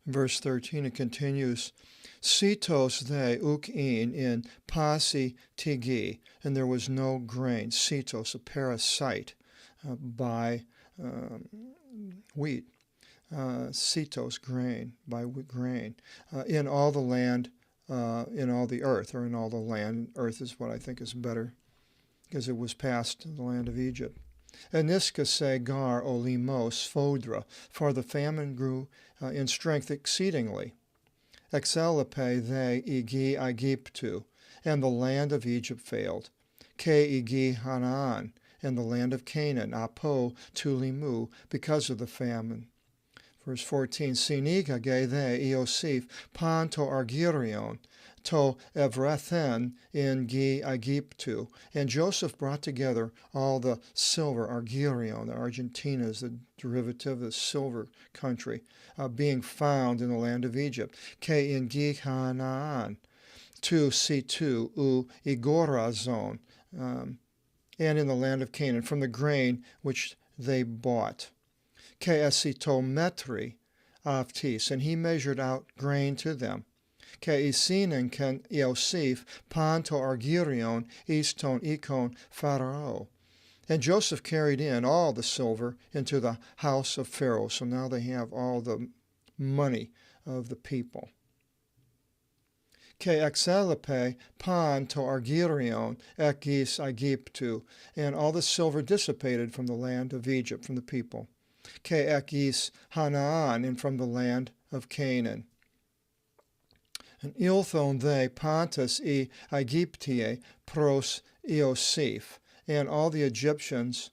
Verse 13, it continues, Sitos they ukin in pasi tigi, and there was no grain. Sitos, a parasite by wheat. Sitos, grain, by grain. In all the land, in all the earth, or in all the land. Earth is what I think is better, because it was past the land of Egypt. Eniskase gar olimos fodra, for the famine grew in strength exceedingly. Exelipe they igi Egyptu, and the land of Egypt failed. Ke igi Hanaan, and the land of Canaan, apo tulimu, because of the famine. Verse 14, Siniga ge they Iosif pan to Argirion, to Evrethen in Gi Egyptu. And Joseph brought together all the silver, Argirion, the Argentina is the derivative of the silver country, being found in the land of Egypt. Ke in Gi Hanaan, to Situ u Igorazon, and in the land of Canaan, from the grain which they bought. Ke esitometri avtis, and he measured out grain to them. Ke isinen ken Iosif pan to Argirion iston ikon Pharaoh. And Joseph carried in all the silver into the house of Pharaoh. So now they have all the money of the people. Ke exelipe pan to Argirion ekis Egyptu, and all the silver dissipated from the land of Egypt, from the people. Ke ekis Hanaan, and from the land of Canaan. And ilthon they pantas e Egyptie pros Iosif, and all the Egyptians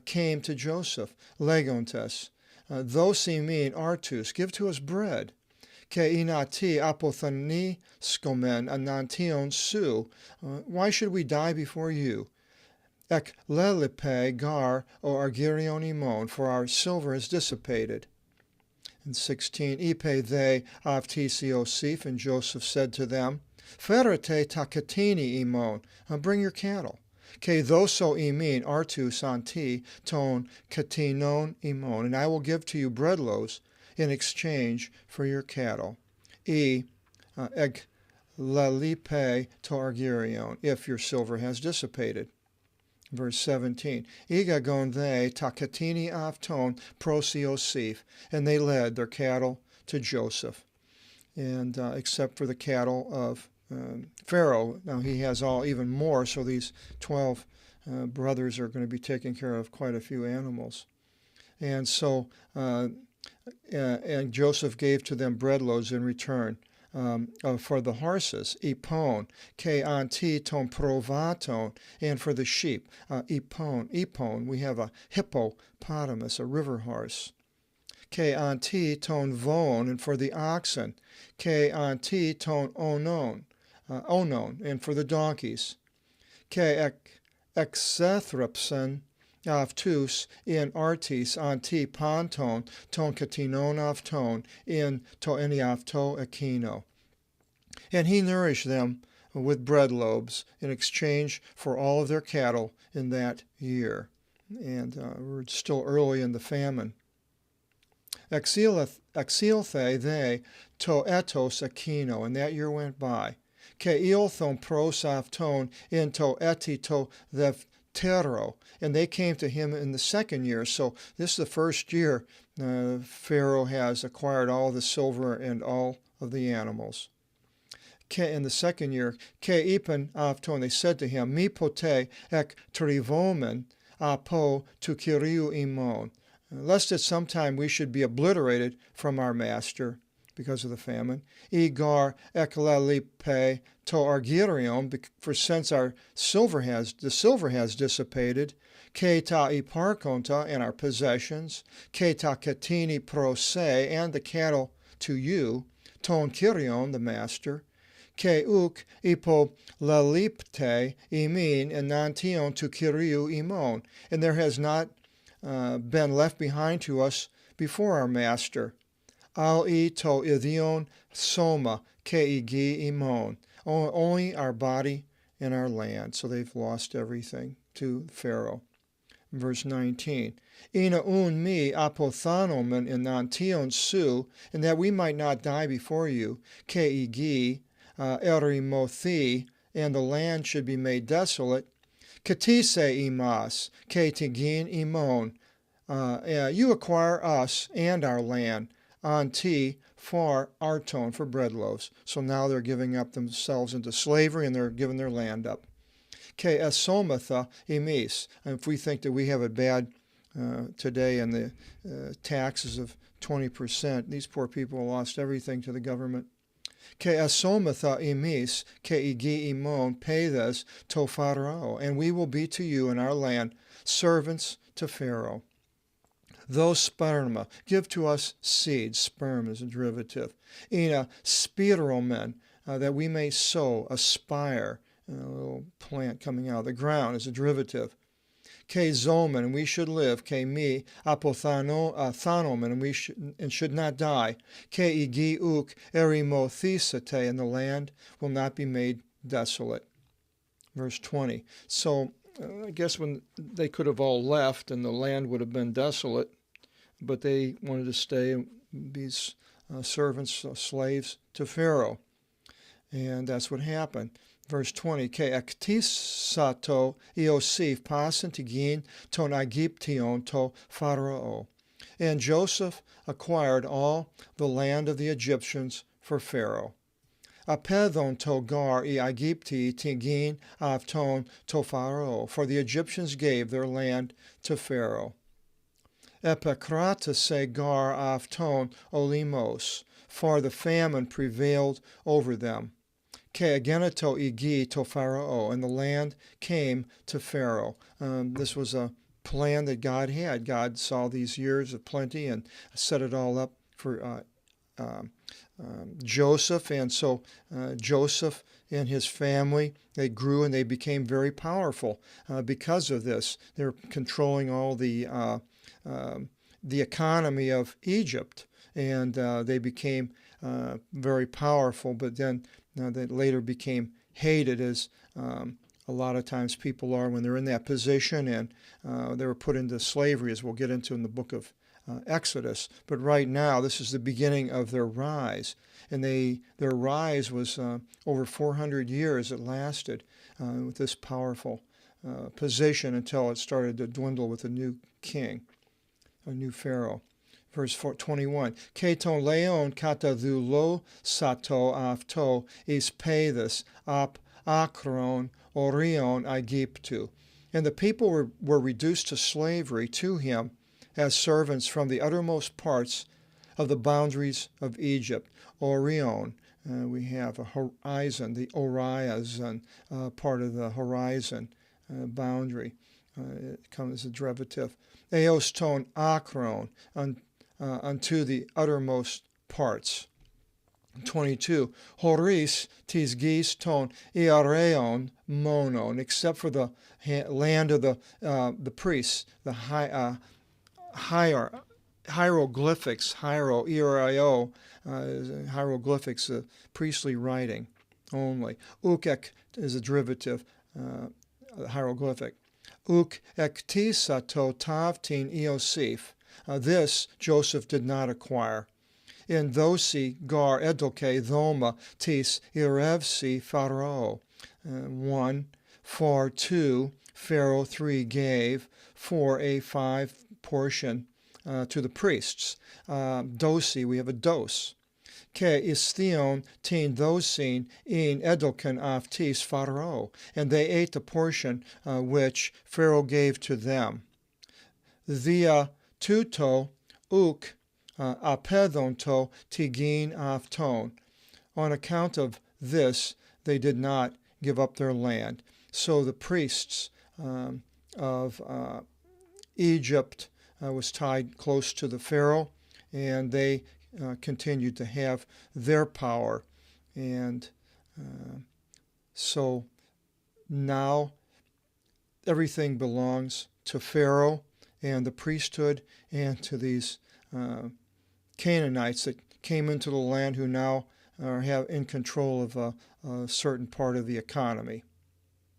came to Joseph, legontes, thosimin artus, give to us bread. Ke inati apothani skomen anantion su, why should we die before you? Ek lelipe gar o Argirion imon, for our silver is dissipated. And 16, Ipe they avtis Iosif, and Joseph said to them, Ferete takatini imon, bring your cattle. Ke thoso imin artus anti ton katinon imon, and I will give to you bread loaves in exchange for your cattle. Eg lalipe to Argirion, if your silver has dissipated. Verse 17, Igagon they takatini avton pros Iosif, and they led their cattle to Joseph, and except for the cattle of Pharaoh. Now he has even more, so these 12 brothers are going to be taking care of quite a few animals. And so, and Joseph gave to them bread loaves in return. For the horses, ipon, ke anti ton provaton, and for the sheep, ipon, we have a hippopotamus, a river horse. Ke anti ton von, and for the oxen, ke anti ton onon, and for the donkeys. Ke exethripson avtus in artis anti panton ton katinon avton in to eniavto ekino. And he nourished them with bread loaves in exchange for all of their cattle in that year. And we're still early in the famine. Exilthe they to etos ekino, and that year went by. Ke ilthon pros avton in to eti to Tero, and they came to him in the second year. So this is the first year Pharaoh has acquired all the silver and all of the animals. In the second year, Ke ipen avton, they said to him, Mi pote ek trivomen apo tu kiriu imon, lest at some time we should be obliterated from our master because of the famine. Igar eklelipe to Argirion, for since the silver has dissipated. Keta iparkonta, and our possessions. Keta katini pro se, and the cattle to you. Ton Kirion, the master. Ke uk ipo lalipte imin and nantion to kiriu imon, and there has not been left behind to us before our master. Al I to idion soma ke igi imon, only our body and our land. So they've lost everything to Pharaoh. Verse 19. Ina un me apothanomen in antion su, and that we might not die before you, ke igi erimothi, and the land should be made desolate, katise imas, ke tigin imon, you acquire us and our land, anti for arton, for bread loaves. So now they're giving up themselves into slavery and they're giving their land up. Ke esomatha imis, and if we think that we have it bad today and the taxes of 20%, these poor people lost everything to the government. Ke esomatha imis, ke igi imon, pay this to Pharaoh, and we will be to you in our land servants to Pharaoh. Those sperma, give to us seed. Sperm is a derivative. Ina spiromen, that we may sow, aspire, a little plant coming out of the ground is a derivative. Ke zomen, and we should live. Ke mi apothanomen, and we should not die. Ke igi uk erimothisate, and the land will not be made desolate. Verse 20. So I guess when they could have all left and the land would have been desolate, but they wanted to stay and be servants, slaves to Pharaoh. And that's what happened. Verse 20, Ke ektisato Iosif pasen tigin ton Aegyption to Pharaoh. And Joseph acquired all the land of the Egyptians for Pharaoh. Apedon to gar I Aegypti tigin avton to Pharaoh, for the Egyptians gave their land to Pharaoh. Epikratase gar avton olimos, for the famine prevailed over them. Ke ageneto igi to Pharaoh, and the land came to Pharaoh. This was a plan that God had. God saw these years of plenty and set it all up for Joseph. And so Joseph and his family, they grew and they became very powerful because of this. They're controlling all the economy of Egypt, and they became very powerful, but then they later became hated, as a lot of times people are when they're in that position, and they were put into slavery, as we'll get into in the book of Exodus. But right now, this is the beginning of their rise, and their rise was over 400 years it lasted with this powerful position until it started to dwindle with a new king, a new Pharaoh. Verse 21, Keton leon katadulo sato afto is pathus ap akron orion Aegyptu. And the people were reduced to slavery to him as servants from the uttermost parts of the boundaries of Egypt. Orion, we have a horizon, the horizon, part of the horizon boundary. It comes as a derivative. Eos ton akron, unto the uttermost parts. 22. Horis tisgis ton iareon monon, except for the land of the priests, the hieroglyphics, hieroglyphics, priestly writing only. Ukek is a derivative, hieroglyphic. Uk ektisato tavtin Iosif. This Joseph did not acquire. In Dosi gar edoke thoma tis irevsi Pharaoh. 1. For 2, Pharaoh 3 gave, for a 5 portion to the priests. Dosi, we have a dose. Ke istheon tin dosin in edoken aftis Pharaoh. And they ate the portion which Pharaoh gave to them. Via tuto uk apedonto tigin afton. On account of this, they did not give up their land. So the priests of Egypt was tied close to the Pharaoh, and they continued to have their power. And so now everything belongs to Pharaoh and the priesthood and to these Canaanites that came into the land, who now have in control of a certain part of the economy.